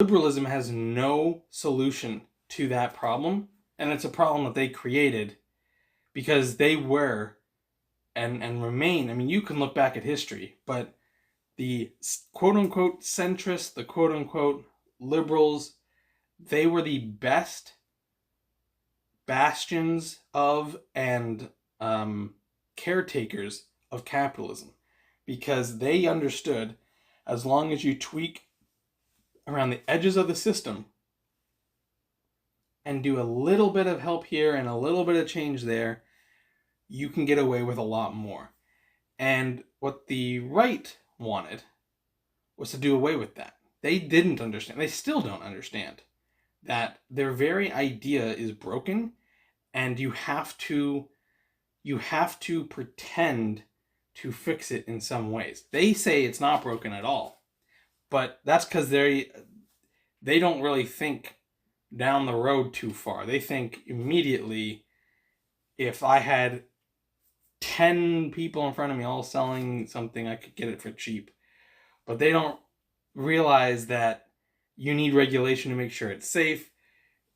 liberalism has no solution to that problem, and it's a problem that they created because they were and remain. I mean, you can look back at history, but the quote-unquote centrists, the quote-unquote liberals, they were the best bastions of and caretakers of capitalism, because they understood as long as you tweak around the edges of the system and do a little bit of help here and a little bit of change there, you can get away with a lot more. And what the right wanted was to do away with that. They didn't understand. They still don't understand that their very idea is broken, and you have to pretend to fix it in some ways. They say it's not broken at all, but that's because they don't really think down the road too far. They think immediately, if I had 10 people in front of me all selling something, I could get it for cheap. But they don't realize that you need regulation to make sure it's safe.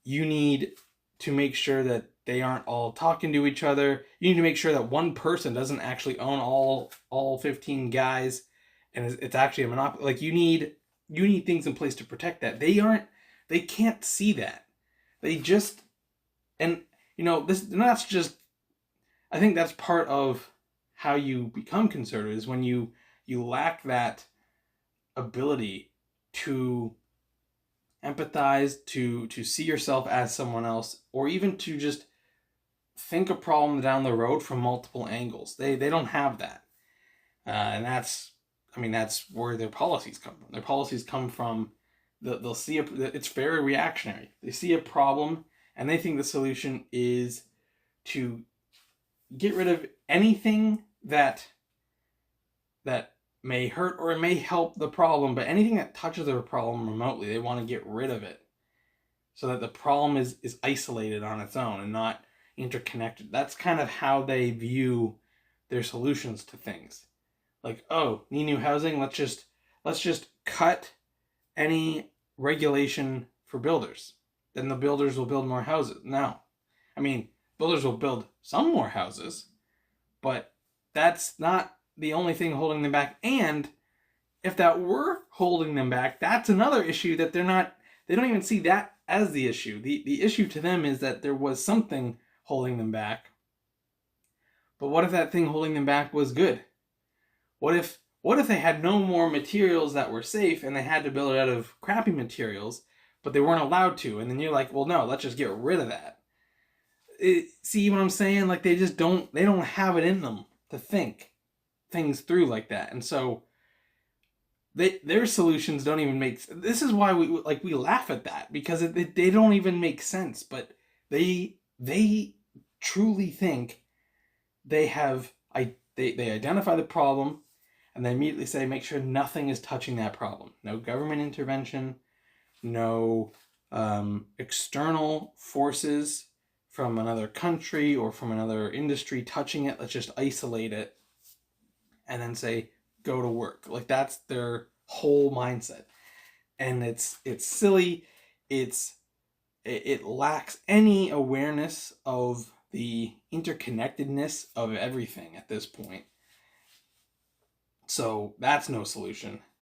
You need to make sure that they aren't all talking to each other. You need to make sure that one person doesn't actually own all 15 guys, and it's actually a monopoly. Like, you need things in place to protect that. They can't see that. They just, and that's just, I think that's part of how you become conservatives, when you lack that ability to empathize, to see yourself as someone else, or even to just think a problem down the road from multiple angles. They don't have that. And that's where their policies come from. Their policies come from, they'll see it's very reactionary. They see a problem and they think the solution is to get rid of anything that may hurt or it may help the problem, but anything that touches the problem remotely, they want to get rid of it so that the problem is isolated on its own and not interconnected. That's kind of how they view their solutions to things. Like, oh, need new housing? Let's just cut any regulation for builders. Then the builders will build more houses. No. I mean, builders will build some more houses, but that's not the only thing holding them back. And if that were holding them back, that's another issue that they don't even see that as the issue. The issue to them is that there was something holding them back. But what if that thing holding them back was good? What if they had no more materials that were safe and they had to build it out of crappy materials, but they weren't allowed to? And then you're like, well, no, let's just get rid of that. See what I'm saying? Like, they don't have it in them to think things through like that. And so their solutions don't even make sense. This is why we laugh at that, because they don't even make sense. But they truly think they identify the problem, and they immediately say, make sure nothing is touching that problem. No government intervention, no external forces from another country or from another industry touching it. Let's just isolate it and then say, go to work. Like, that's their whole mindset. And it's silly. It lacks any awareness of the interconnectedness of everything at this point. So that's no solution.